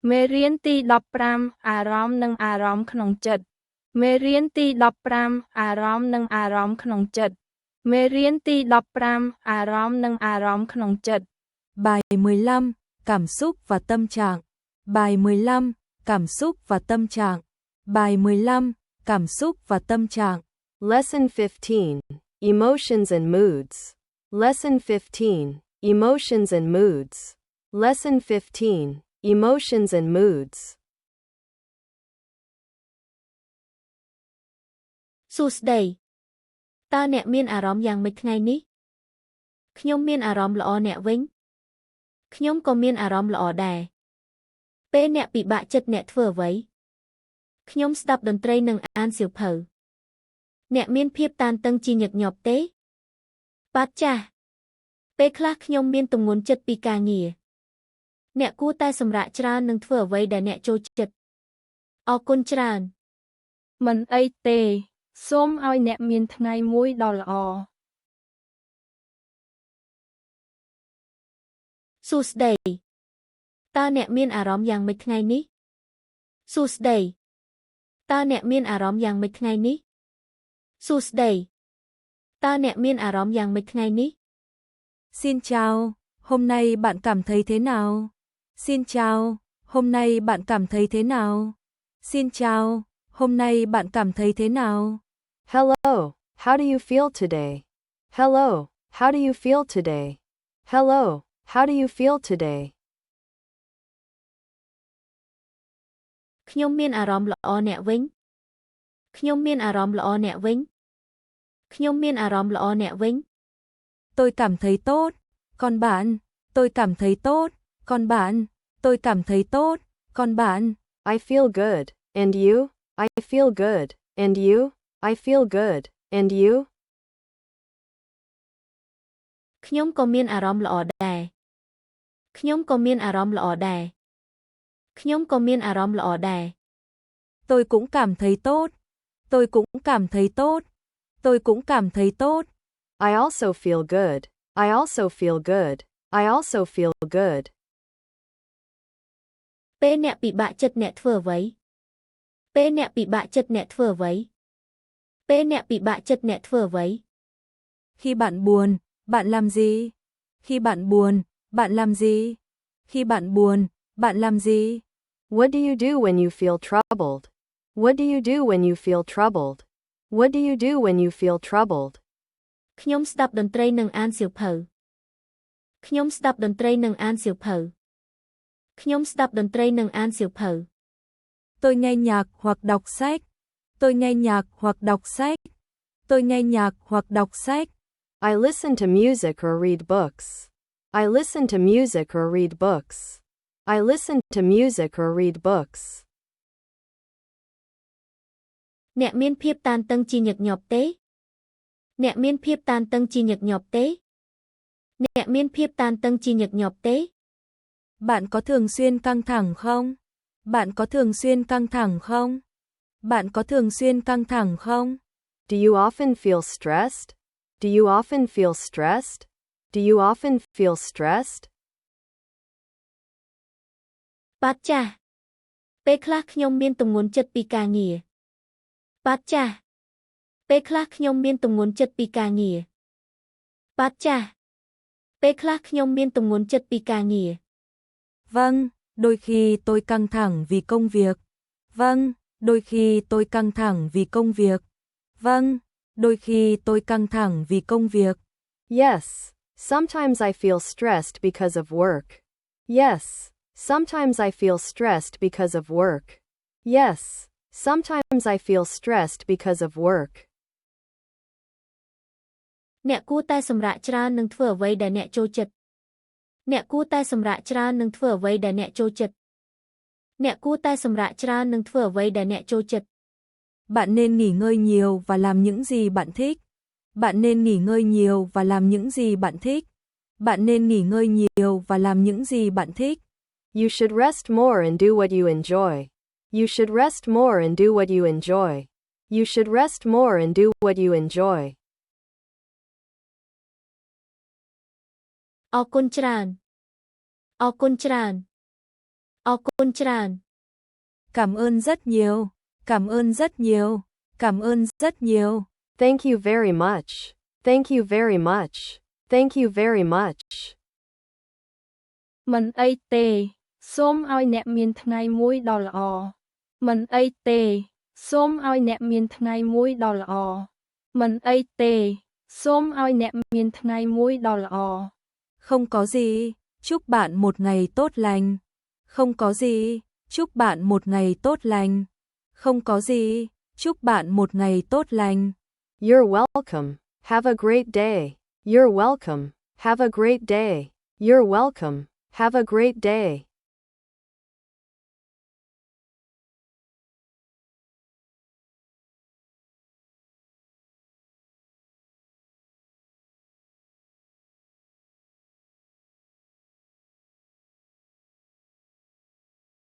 មេរៀនទី15អារម្មណ៍និងអារម្មណ៍ក្នុងចិត្តមេរៀនទី15អារម្មណ៍និងអារម្មណ៍ក្នុងចិត្តមេរៀនទី15អារម្មណ៍និងអារម្មណ៍ក្នុងចិត្ត Bài 15, cảm xúc và tâm trạng. Bài 15, cảm xúc và tâm trạng. Bài 15, cảm xúc và tâm trạng. Lesson 15, Emotions and Moods. Lesson 15, Emotions and Moods. Lesson 15, Emotions and Moods. សួស្តីតើអ្នកមានអារម្មណ៍យ៉ាងម៉េចថ្ងៃនេះខ្ញុំមានអារម្មណ៍ល្អអ្នកវិញខ្ញុំក៏មានអារម្មណ៍ល្អដែរពេលអ្នកពិបាកចិត្តអ្នកធ្វើអ្វីខ្ញុំស្ដាប់តន្ត្រីនិងអានសៀវភៅអ្នកមានភាពតានតឹងជាញឹកញាប់ទេប៉ាត់ចាស់ពេលខ្លះខ្ញុំមានទម្ងន់ចិត្តពីការងារអ្នកគួរតែសម្រាកច្រើននិងធ្វើអ្វីដែលអ្នកចូលចិត្តអរគុណច្រើន មិនអីទេសូមឲ្យអ្នកមានថ្ងៃមួយដ៏ល្អ សួស្តីតើអ្នកមានអារម្មណ៍យ៉ាងម៉េចថ្ងៃនេះសួស្តីតើអ្នកមានអារម្មណ៍យ៉ាងម៉េចថ្ងៃនេះសួស្តីតើអ្នកមានអារម្មណ៍យ៉ាងម៉េចថ្ងៃនេះ Xin chào, hôm nay bạn cảm thấy thế nào? Xin chào, hôm nay bạn cảm thấy thế nào? Xin chào, hôm nay bạn cảm thấy thế nào? Hello, how do you feel today? Hello, how do you feel today? Hello, how do you feel today? ខ្ញុំមានអារម្មណ៍ល្អអ្នកវិញខ្ញុំមានអារម្មណ៍ល្អអ្នកវិញខ្ញុំមានអារម្មណ៍ល្អអ្នកវិញ Tôi cảm thấy tốt, còn bạn? Tôi cảm thấy tốt, còn bạn? Tôi cảm thấy tốt, còn bạn? I feel good, and you? I feel good, and you? I feel good, and you? ខ្ញុំក៏មានអារម្មណ៍ល្អដែរខ្ញុំក៏មានអារម្មណ៍ល្អដែរខ្ញុំក៏មានអារម្មណ៍ល្អដែរ Tôi cũng cảm thấy tốt. Tôi cũng cảm thấy tốt. Tôi cũng cảm thấy tốt. I also feel good. I also feel good. I also feel good. ពេលអ្នកពិបាកចិត្តអ្នកធ្វើអ្វីពេលអ្នកពិបាកចិត្តអ្នកធ្វើអ្វីពេលអ្នកពិបាកចិត្តអ្នកធ្វើអ្វី Khi bạn buồn, bạn làm gì? Khi bạn buồn, bạn làm gì? Khi bạn buồn, bạn làm gì? What do you do when you feel troubled? What do you do when you feel troubled? What do you do when you feel troubled? ខ្ញុំស្ដាប់តន្ត្រីនិងអានសៀវភៅខ្ញុំស្ដាប់តន្ត្រីនិងអានសៀវភៅខ្ញុំស្ដាប់តន្ត្រីនិងអានសៀវភៅ Tôi nghe nhạc hoặc đọc sách. Tôi nghe nhạc hoặc đọc sách. Tôi nghe nhạc hoặc đọc sách. I listen to music or read books. I listen to music or read books. I listen to music or read books. អ្នកមានភាពតានតឹងជាញឹកញាប់ទេអ្នកមានភាពតានតឹងជាញឹកញាប់ទេអ្នកមានភាពតានតឹងជាញឹកញាប់ទេ Bạn có thường xuyên căng thẳng không? Bạn có thường xuyên căng thẳng không? Bạn có thường xuyên căng thẳng không? Do you often feel stressed? Do you often feel stressed? Do you often feel stressed? ប៉ាត់ចាស់ពេលខ្លះខ្ញុំមានទម្ងន់ចិត្តពីការងារប៉ាត់ចាស់ពេលខ្លះខ្ញុំមានទម្ងន់ចិត្តពីការងារប៉ាត់ចាស់ពេលខ្លះខ្ញុំមានទម្ងន់ចិត្តពីការងារ Vâng, đôi khi tôi căng thẳng vì công việc. Vâng, đôi khi tôi căng thẳng vì công việc. Vâng, đôi khi tôi căng thẳng vì công việc. Yes, sometimes I feel stressed because of work. Yes, sometimes I feel stressed because of work. Yes, sometimes I feel stressed because of work. អ្នកគួរតែសម្រាកច្រើននិងធ្វើអ្វីដែលអ្នកចូលចិត្តអ្នកគួរតែសម្រាកច្រើននិងធ្វើអ្វីដែលអ្នកចូលចិត្តអ្នកគួរតែសម្រាកច្រើននិងធ្វើអ្វីដែលអ្នកចូលចិត្ត Bạn nên nghỉ ngơi nhiều và làm những gì bạn thích. Bạn nên nghỉ ngơi nhiều và làm những gì bạn thích. Bạn nên nghỉ ngơi nhiều và làm những gì bạn thích. You should rest more and do what you enjoy. You should rest more and do what you enjoy. You should rest more and do what you enjoy. អរគុណច្រើនអរគុណច្រើន អរគុណច្រើន Cảm ơn rất nhiều. Cảm ơn rất nhiều. Cảm ơn rất nhiều. Thank you very much. Thank you very much. Thank you very much. មិនអីទេសូមឲ្យអ្នកមានថ្ងៃមួយដ៏ល្អមិនអីទេសូមឲ្យអ្នកមានថ្ងៃមួយដ៏ល្អមិនអីទេសូមឲ្យអ្នកមានថ្ងៃមួយដ៏ល្អ Không có gì, chúc bạn một ngày tốt lành. Không có gì, chúc bạn một ngày tốt lành. Không có gì, chúc bạn một ngày tốt lành. You're welcome. Have a great day. You're welcome. Have a great day. You're welcome. Have a great day.